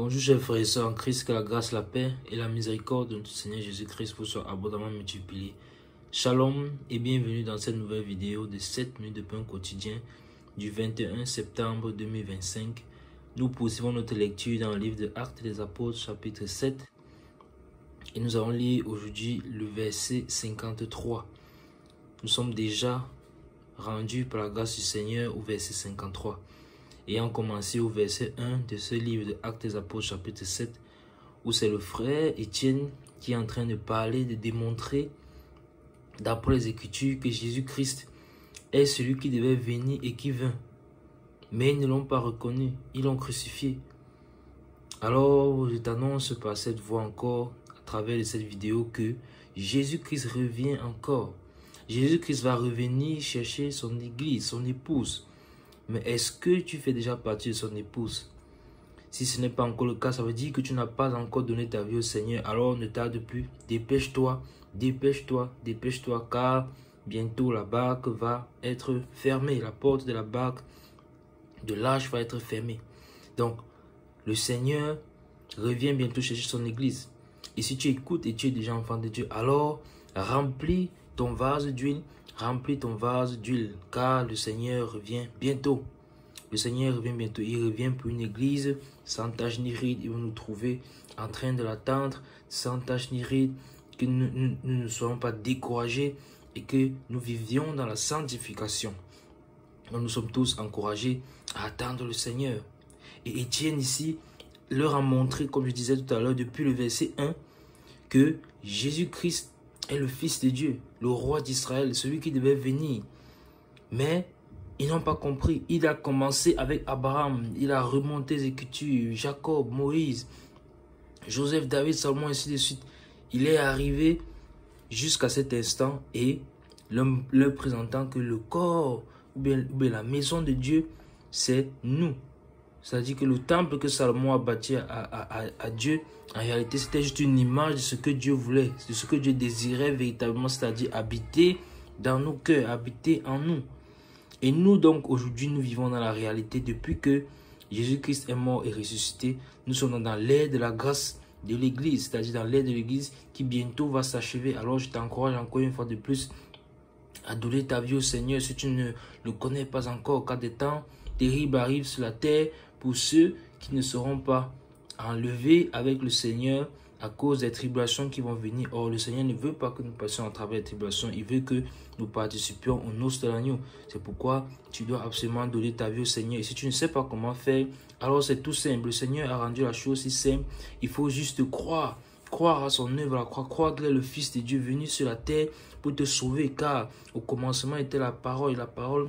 Bonjour chers frères et sœurs en Christ, que la grâce, la paix et la miséricorde de notre Seigneur Jésus-Christ vous soient abondamment multipliées. Shalom et bienvenue dans cette nouvelle vidéo de 7 minutes de pain quotidien du 21 septembre 2025. Nous poursuivons notre lecture dans le livre de Actes des Apôtres chapitre 7 et nous allons lire aujourd'hui le verset 53. Nous sommes déjà rendus par la grâce du Seigneur au verset 53. Ayant commencé au verset 1 de ce livre de Actes des Apôtres chapitre 7, où c'est le frère Étienne qui est en train de parler, de démontrer, d'après les Écritures, que Jésus-Christ est celui qui devait venir et qui vint. Mais ils ne l'ont pas reconnu, ils l'ont crucifié. Alors, je t'annonce par cette voix encore, à travers cette vidéo, que Jésus-Christ revient encore. Jésus-Christ va revenir chercher son église, son épouse. Mais est-ce que tu fais déjà partie de son épouse? Si ce n'est pas encore le cas, ça veut dire que tu n'as pas encore donné ta vie au Seigneur. Alors ne tarde plus, dépêche-toi, dépêche-toi, dépêche-toi, car bientôt la barque va être fermée. La porte de la barque de l'arche va être fermée. Donc, le Seigneur revient bientôt chercher son église. Et si tu écoutes et tu es déjà enfant de Dieu, alors remplis ton vase d'huile. Remplis ton vase d'huile, car le Seigneur revient bientôt. Le Seigneur revient bientôt. Il revient pour une église sans tache ni ride. Il va nous trouver en train de l'attendre, sans tache ni ride, que nous ne soyons pas découragés et que nous vivions dans la sanctification. Donc nous sommes tous encouragés à attendre le Seigneur. Et Étienne ici leur a montré, comme je disais tout à l'heure, depuis le verset 1, que Jésus-Christ est le Fils de Dieu, le roi d'Israël, celui qui devait venir. Mais ils n'ont pas compris. Il a commencé avec Abraham, il a remonté les Écritures, Jacob, Moïse, Joseph, David, Salomon, ainsi de suite. Il est arrivé jusqu'à cet instant et leur présentant que le corps ou bien la maison de Dieu, c'est nous. C'est-à-dire que le temple que Salomon a bâti à Dieu, en réalité, c'était juste une image de ce que Dieu voulait, de ce que Dieu désirait véritablement, c'est-à-dire habiter dans nos cœurs, habiter en nous. Et nous, donc, aujourd'hui, nous vivons dans la réalité depuis que Jésus-Christ est mort et ressuscité. Nous sommes dans l'ère de la grâce de l'Église, c'est-à-dire dans l'ère de l'Église qui bientôt va s'achever. Alors, je t'encourage encore une fois de plus à donner ta vie au Seigneur si tu ne le connais pas encore, car des temps terribles arrivent sur la terre pour ceux qui ne seront pas enlevés avec le Seigneur à cause des tribulations qui vont venir. Or, le Seigneur ne veut pas que nous passions à travers les tribulations. Il veut que nous participions aux noces de l'agneau. C'est pourquoi tu dois absolument donner ta vie au Seigneur. Et si tu ne sais pas comment faire, alors c'est tout simple. Le Seigneur a rendu la chose si simple. Il faut juste croire. Croire à son œuvre, croire qu'il est le Fils de Dieu venu sur la terre pour te sauver. Car au commencement était la parole. Et la parole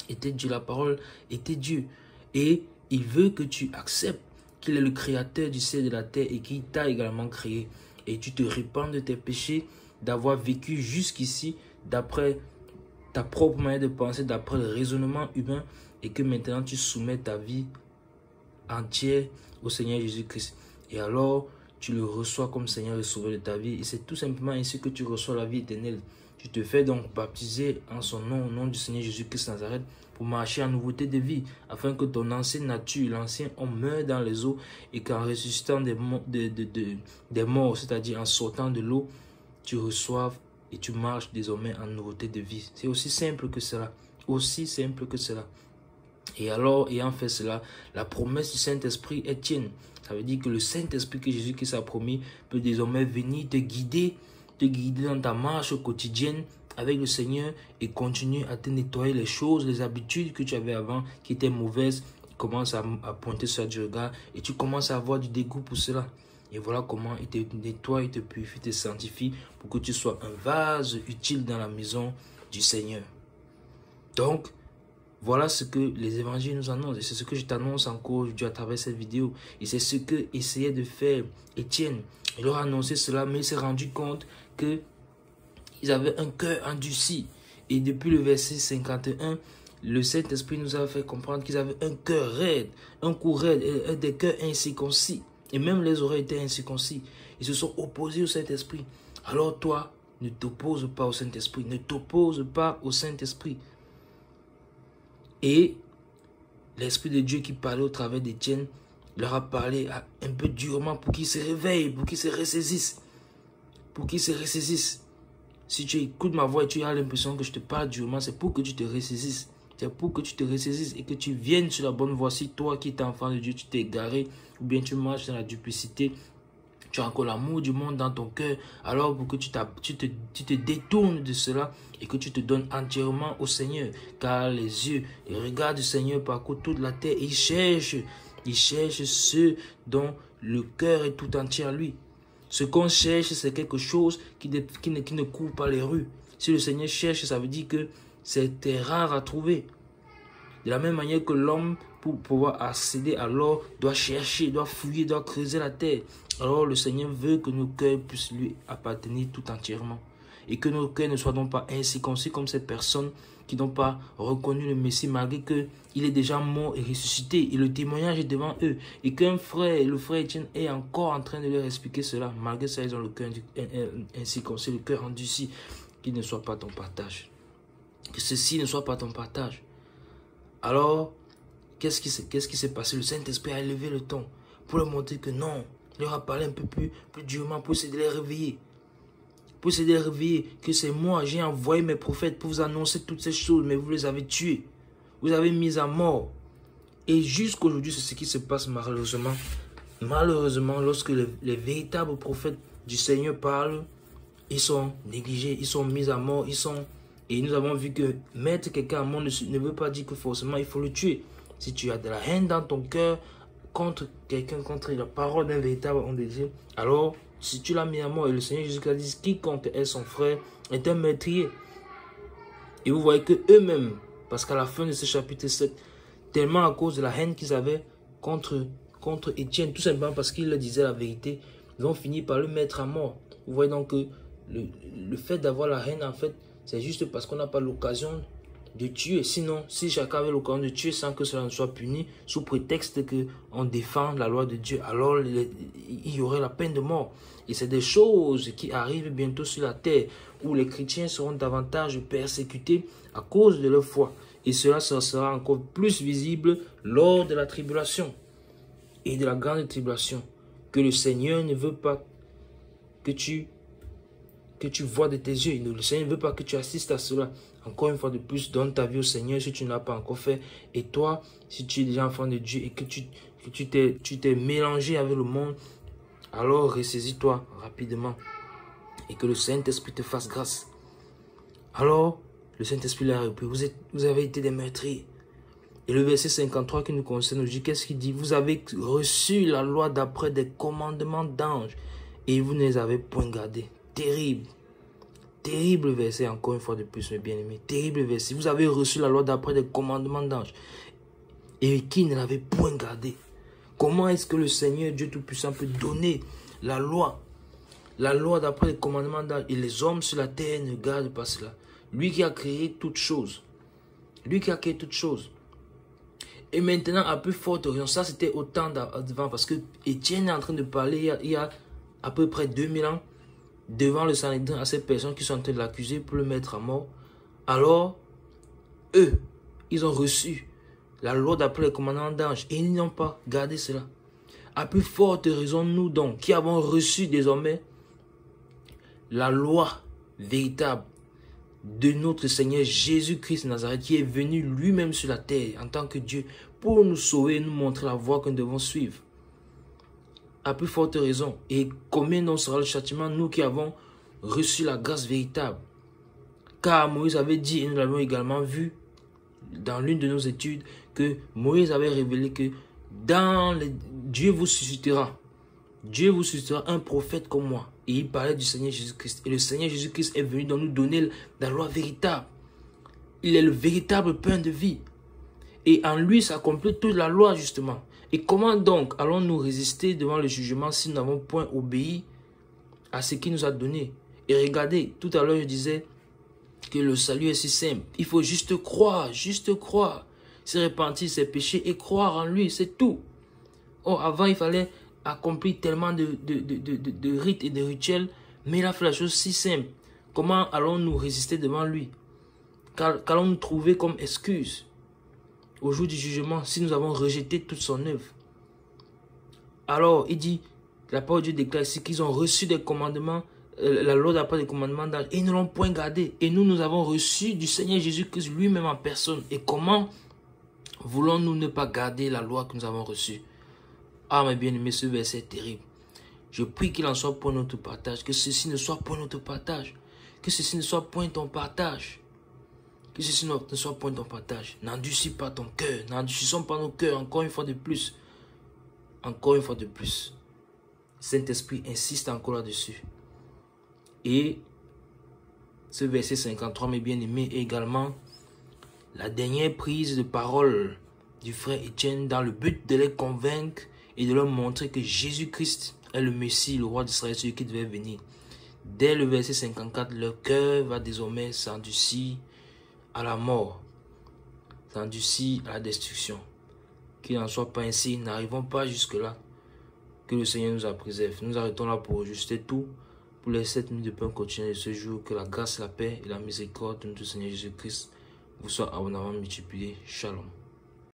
était Dieu. La parole était Dieu. Et il veut que tu acceptes qu'il est le créateur du ciel et de la terre et qu'il t'a également créé. Et tu te répands de tes péchés, d'avoir vécu jusqu'ici d'après ta propre manière de penser, d'après le raisonnement humain, et que maintenant tu soumets ta vie entière au Seigneur Jésus-Christ. Et alors, tu le reçois comme Seigneur et Sauveur de ta vie. Et c'est tout simplement ainsi que tu reçois la vie éternelle. Tu te fais donc baptiser en son nom, au nom du Seigneur Jésus-Christ Nazareth, pour marcher en nouveauté de vie, afin que ton ancienne nature, l'ancien homme meure dans les eaux et qu'en ressuscitant des morts, c'est-à-dire en sortant de l'eau, tu reçoives et tu marches désormais en nouveauté de vie. C'est aussi simple que cela, aussi simple que cela. Et alors, ayant fait cela, la promesse du Saint-Esprit est tienne. Ça veut dire que le Saint-Esprit que Jésus-Christ a promis peut désormais venir te guider dans ta marche quotidienne avec le Seigneur et continuer à te nettoyer les choses, les habitudes que tu avais avant qui étaient mauvaises. Tu commences à pointer sur du regard et tu commences à avoir du dégoût pour cela. Et voilà comment il te nettoie, il te purifie, il te sanctifie pour que tu sois un vase utile dans la maison du Seigneur. Donc, voilà ce que les évangiles nous annoncent et c'est ce que je t'annonce encore aujourd'hui à travers cette vidéo. Et c'est ce que essayait de faire Étienne. Il leur a annoncé cela, mais il s'est rendu compte que ils avaient un cœur endurci. Et depuis le verset 51, le Saint-Esprit nous a fait comprendre qu'ils avaient un cœur raide, un cou raide, des cœurs incirconcis. Et même les oreilles étaient incirconcis. Ils se sont opposés au Saint-Esprit. Alors toi, ne t'oppose pas au Saint-Esprit. Ne t'oppose pas au Saint-Esprit. Et l'Esprit de Dieu qui parlait au travers d'Étienne Il leur a parlé un peu durement pour qu'ils se réveillent, pour qu'ils se ressaisissent. Pour qu'ils se ressaisissent. Si tu écoutes ma voix et tu as l'impression que je te parle durement, c'est pour que tu te ressaisisses. C'est pour que tu te ressaisisses et que tu viennes sur la bonne voie. Si toi qui es enfant de Dieu, tu t'es égaré ou bien tu marches dans la duplicité, tu as encore l'amour du monde dans ton cœur, alors pour que tu te détournes de cela et que tu te donnes entièrement au Seigneur. Car les yeux, les regards du Seigneur parcourent toute la terre. Il cherche ceux dont le cœur est tout entier à lui. Ce qu'on cherche, c'est quelque chose qui ne court pas les rues. Si le Seigneur cherche, ça veut dire que c'était rare à trouver. De la même manière que l'homme, pour pouvoir accéder à l'or, doit chercher, doit fouiller, doit creuser la terre. Alors le Seigneur veut que nos cœurs puissent lui appartenir tout entièrement. Et que nos cœurs ne soient donc pas incirconcis comme ces personnes qui n'ont pas reconnu le Messie malgré qu'il est déjà mort et ressuscité. Et le témoignage est devant eux. Et qu'un frère, le frère Étienne, est encore en train de leur expliquer cela. Malgré ça, ils ont le cœur incirconcis, le cœur endurci. Qu'il ne soit pas ton partage. Que ceci ne soit pas ton partage. Alors, qu'est-ce qui s'est passé? Le Saint-Esprit a élevé le ton pour leur montrer que non. Il leur a parlé un peu plus durement pour essayer de les réveiller. Pour essayer de les réveiller, que c'est moi, j'ai envoyé mes prophètes pour vous annoncer toutes ces choses, mais vous les avez tués. Vous avez mis à mort. Et jusqu'aujourd'hui, c'est ce qui se passe malheureusement. Malheureusement, lorsque les véritables prophètes du Seigneur parlent, ils sont négligés, ils sont mis à mort, Et nous avons vu que mettre quelqu'un à mort ne veut pas dire que forcément il faut le tuer. Si tu as de la haine dans ton cœur contre quelqu'un, contre la parole d'un véritable homme de Dieu, alors si tu l'as mis à mort, et le Seigneur Jésus a dit quiconque est son frère est un meurtrier. Et vous voyez que eux-mêmes, parce qu'à la fin de ce chapitre 7, tellement à cause de la haine qu'ils avaient contre Étienne, tout simplement parce qu'il leur disait la vérité, ils vont finir par le mettre à mort. Vous voyez donc que le fait d'avoir la haine, en fait, c'est juste parce qu'on n'a pas l'occasion de tuer. Sinon, si chacun avait l'occasion de tuer sans que cela ne soit puni, sous prétexte qu'on défend la loi de Dieu, alors il y aurait la peine de mort. Et c'est des choses qui arrivent bientôt sur la terre, où les chrétiens seront davantage persécutés à cause de leur foi. Et cela sera encore plus visible lors de la tribulation et de la grande tribulation. Que le Seigneur ne veut pas que tu vois de tes yeux. Le Seigneur ne veut pas que tu assistes à cela. Encore une fois de plus, donne ta vie au Seigneur si tu ne l'as pas encore fait. Et toi, si tu es déjà enfant de Dieu et que tu t'es mélangé avec le monde, alors ressaisis-toi rapidement. Et que le Saint-Esprit te fasse grâce. Alors, le Saint-Esprit l'a repris. Vous avez été des meurtriers. Et le verset 53 qui nous concerne aujourd'hui, qu'est-ce qu'il dit? Vous avez reçu la loi d'après des commandements d'anges et vous ne les avez point gardés. Terrible. Terrible verset, encore une fois de plus, mes bien-aimés. Terrible verset. Vous avez reçu la loi d'après des commandements d'anges et qui ne l'avait point gardé. Comment est-ce que le Seigneur Dieu Tout-Puissant peut donner la loi d'après les commandements d'anges et les hommes sur la terre ne gardent pas cela? Lui qui a créé toutes choses. Lui qui a créé toutes choses. Et maintenant, à plus forte raison, ça c'était au temps d'avant, parce que Étienne est en train de parler il y a à peu près 2000 ans, devant le Sanhédrin, à ces personnes qui sont en train de l'accuser pour le mettre à mort. Alors, eux, ils ont reçu la loi d'après les commandements d'anges et ils n'ont pas gardé cela. À plus forte raison, nous donc, qui avons reçu désormais la loi véritable de notre Seigneur Jésus-Christ de Nazareth, qui est venu lui-même sur la terre en tant que Dieu pour nous sauver et nous montrer la voie que nous devons suivre. À plus forte raison. Et combien donc sera le châtiment, nous qui avons reçu la grâce véritable? Car Moïse avait dit, et nous l'avons également vu dans l'une de nos études, que Moïse avait révélé que Dieu vous suscitera un prophète comme moi. Et il parlait du Seigneur Jésus-Christ. Et le Seigneur Jésus-Christ est venu dans nous donner la loi véritable. Il est le véritable pain de vie. Et en lui s'accomplit toute la loi justement. Et comment donc allons-nous résister devant le jugement si nous n'avons point obéi à ce qu'il nous a donné? Et regardez, tout à l'heure je disais que le salut est si simple. Il faut juste croire, se repentir ses péchés et croire en lui, c'est tout. Oh, avant il fallait accomplir tellement de rites et de rituels, mais il a fait la chose si simple. Comment allons-nous résister devant lui? Qu'allons-nous trouver comme excuse au jour du jugement si nous avons rejeté toute son œuvre? Alors, il dit, la parole de Dieu déclare ici qu'ils ont reçu des commandements, la loi n'a pas de commandements d'âge, et ils ne l'ont point gardé. Et nous avons reçu du Seigneur Jésus-Christ lui-même en personne. Et comment voulons-nous ne pas garder la loi que nous avons reçue? Ah, mes bien-aimés, ce verset est terrible. Je prie qu'il en soit pour notre partage, que ceci ne soit pour notre partage, que ceci ne soit point ton partage. Que ceci ne soit point ton partage. N'endurcis pas ton cœur. N'endurcissons pas nos cœurs encore une fois de plus. Encore une fois de plus. Saint-Esprit insiste encore là-dessus. Et ce verset 53, mes bien-aimés, est également la dernière prise de parole du frère Étienne dans le but de les convaincre et de leur montrer que Jésus-Christ est le Messie, le roi d'Israël, celui qui devait venir. Dès le verset 54, leur cœur va désormais s'endurcir à la mort, s'endurcit à la destruction. Qu'il n'en soit pas ainsi, n'arrivons pas jusque-là. Que le Seigneur nous en préserve. Nous arrêtons là pour ajuster tout pour les 7 minutes de pain quotidien de ce jour. Que la grâce, la paix et la miséricorde de notre Seigneur Jésus-Christ vous soient abondamment multipliées. Shalom.